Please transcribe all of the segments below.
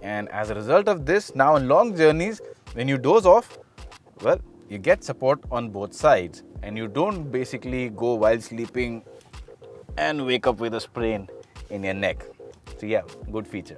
And as a result of this, now on long journeys, when you doze off, well, you get support on both sides and you don't basically go while sleeping and wake up with a sprain in your neck. So yeah, good feature.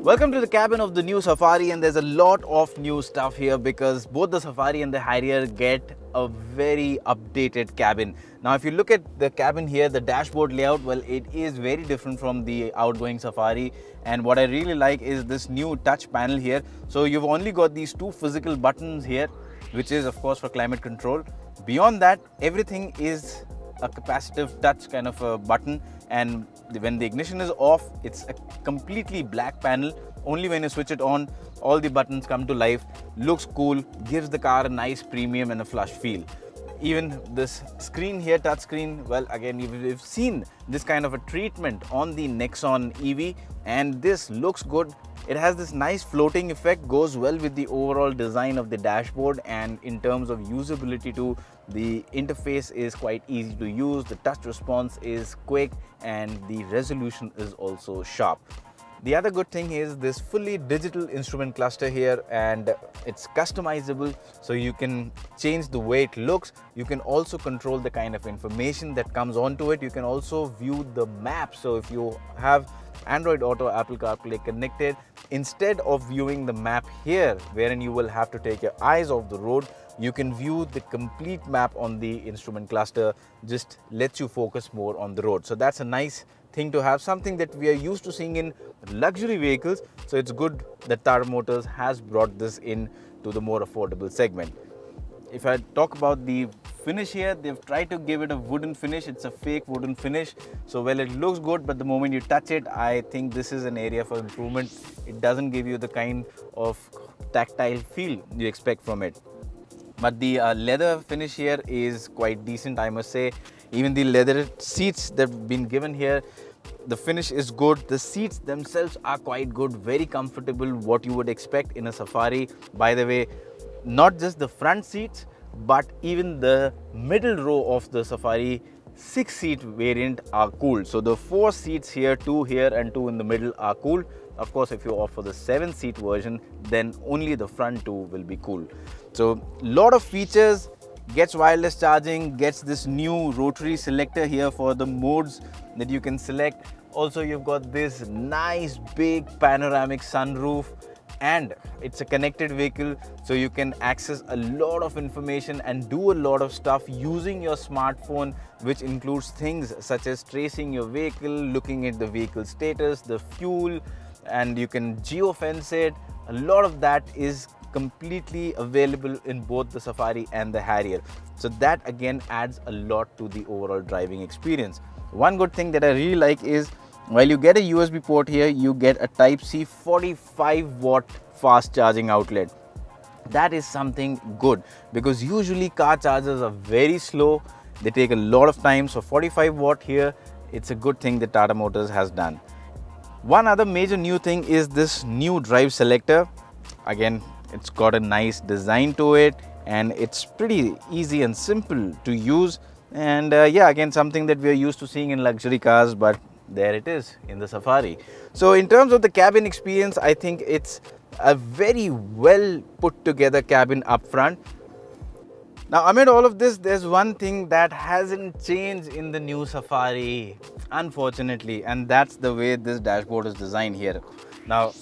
Welcome to the cabin of the new Safari, and there's a lot of new stuff here because both the Safari and the Harrier get a very updated cabin. Now if you look at the cabin here, the dashboard layout, well, it is very different from the outgoing Safari, and what I really like is this new touch panel here. So you've only got these two physical buttons here, which is of course for climate control. Beyond that, everything is a capacitive touch kind of a button, and when the ignition is off, it's a completely black panel. Only when you switch it on, all the buttons come to life. Looks cool, gives the car a nice premium and a flush feel. Even this screen here, touch screen, well, again, you've seen this kind of a treatment on the Nexon EV, and this looks good. It has this nice floating effect, goes well with the overall design of the dashboard, and in terms of usability too, the interface is quite easy to use, the touch response is quick, and the resolution is also sharp. The other good thing is this fully digital instrument cluster here, and it's customizable, so you can change the way it looks. You can also control the kind of information that comes onto it. You can also view the map. So if you have Android Auto, Apple CarPlay connected, instead of viewing the map here, wherein you will have to take your eyes off the road, you can view the complete map on the instrument cluster. Just lets you focus more on the road. So that's a nice thing to have, something that we are used to seeing in luxury vehicles. So it's good that Tata Motors has brought this in to the more affordable segment. If I talk about the finish here, they've tried to give it a wooden finish. It's a fake wooden finish. So well, it looks good, but the moment you touch it, I think this is an area for improvement. It doesn't give you the kind of tactile feel you expect from it. But the leather finish here is quite decent, I must say. Even the leather seats that have been given here, the finish is good. The seats themselves are quite good, very comfortable, what you would expect in a Safari. By the way, not just the front seats, but even the middle row of the Safari 6-seat variant are cool. So the 4 seats here, 2 here and 2 in the middle are cool. Of course, if you opt for the 7-seat version, then only the front 2 will be cool. So lot of features, gets wireless charging, gets this new rotary selector here for the modes that you can select. Also, you've got this nice big panoramic sunroof, and it's a connected vehicle, so you can access a lot of information and do a lot of stuff using your smartphone, which includes things such as tracing your vehicle, looking at the vehicle status, the fuel, and you can geofence it. A lot of that is completely available in both the Safari and the Harrier. So that again adds a lot to the overall driving experience. One good thing that I really like is, while you get a USB port here, you get a Type-C 45-watt fast charging outlet. That is something good, because usually car chargers are very slow. They take a lot of time. So 45 watt here, it's a good thing that Tata Motors has done. One other major new thing is this new drive selector. Again, it's got a nice design to it, and it's pretty easy and simple to use. And yeah, again, something that we are used to seeing in luxury cars, but there it is in the Safari. So in terms of the cabin experience, I think it's a very well put together cabin up front. Now, amid all of this, there's one thing that hasn't changed in the new Safari, unfortunately, and that's the way this dashboard is designed here. Now,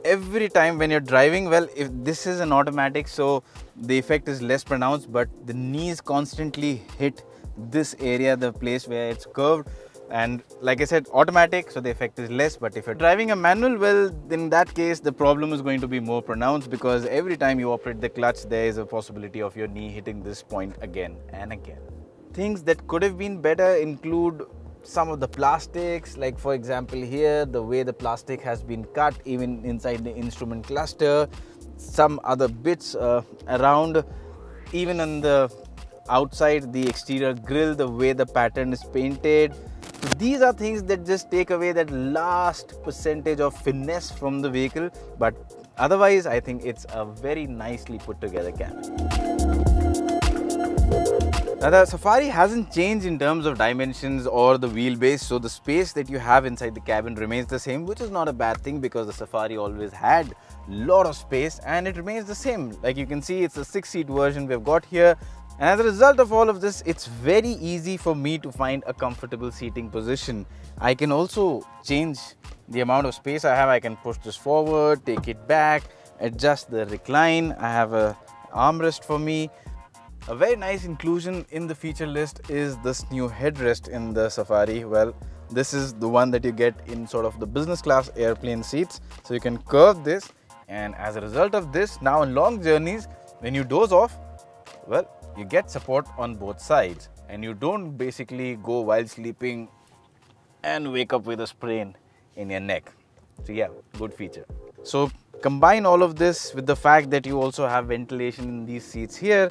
every time when you're driving, well, if this is an automatic, so the effect is less pronounced, but the knees constantly hit this area, the place where it's curved. And like I said, automatic, so the effect is less. But if you're driving a manual, well, in that case, the problem is going to be more pronounced, because every time you operate the clutch, there is a possibility of your knee hitting this point again and again. Things that could have been better include some of the plastics, like for example here, the way the plastic has been cut even inside the instrument cluster, some other bits around, even on the outside, the exterior grille, the way the pattern is painted. So these are things that just take away that last percentage of finesse from the vehicle, but otherwise I think it's a very nicely put together cabin. Now the Safari hasn't changed in terms of dimensions or the wheelbase, so the space that you have inside the cabin remains the same, which is not a bad thing because the Safari always had a lot of space and it remains the same. Like you can see, it's a 6-seat version we've got here, and as a result of all of this, it's very easy for me to find a comfortable seating position. I can also change the amount of space I have. I can push this forward, take it back, adjust the recline. I have a armrest for me. A very nice inclusion in the feature list is this new headrest in the Safari. Well, this is the one that you get in sort of the business class airplane seats. So you can curve this, and as a result of this, now on long journeys, when you doze off, well, you get support on both sides and you don't basically go while sleeping and wake up with a sprain in your neck. So yeah, good feature. So combine all of this with the fact that you also have ventilation in these seats here.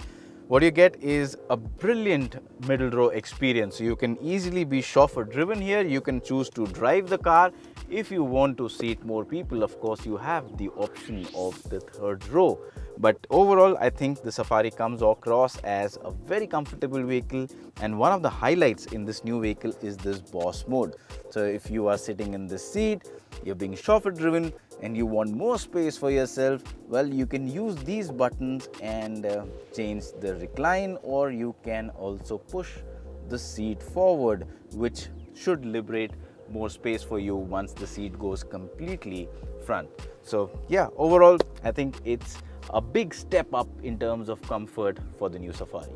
What you get is a brilliant middle row experience. So you can easily be chauffeur driven here. You can choose to drive the car. If you want to seat more people, of course, you have the option of the third row. But overall, I think the Safari comes across as a very comfortable vehicle, and one of the highlights in this new vehicle is this boss mode. So if you are sitting in this seat, you're being chauffeur driven and you want more space for yourself, well, you can use these buttons and change the recline, or you can also push the seat forward, which should liberate more space for you once the seat goes completely front. So yeah, overall, I think it's a big step up in terms of comfort for the new Safari.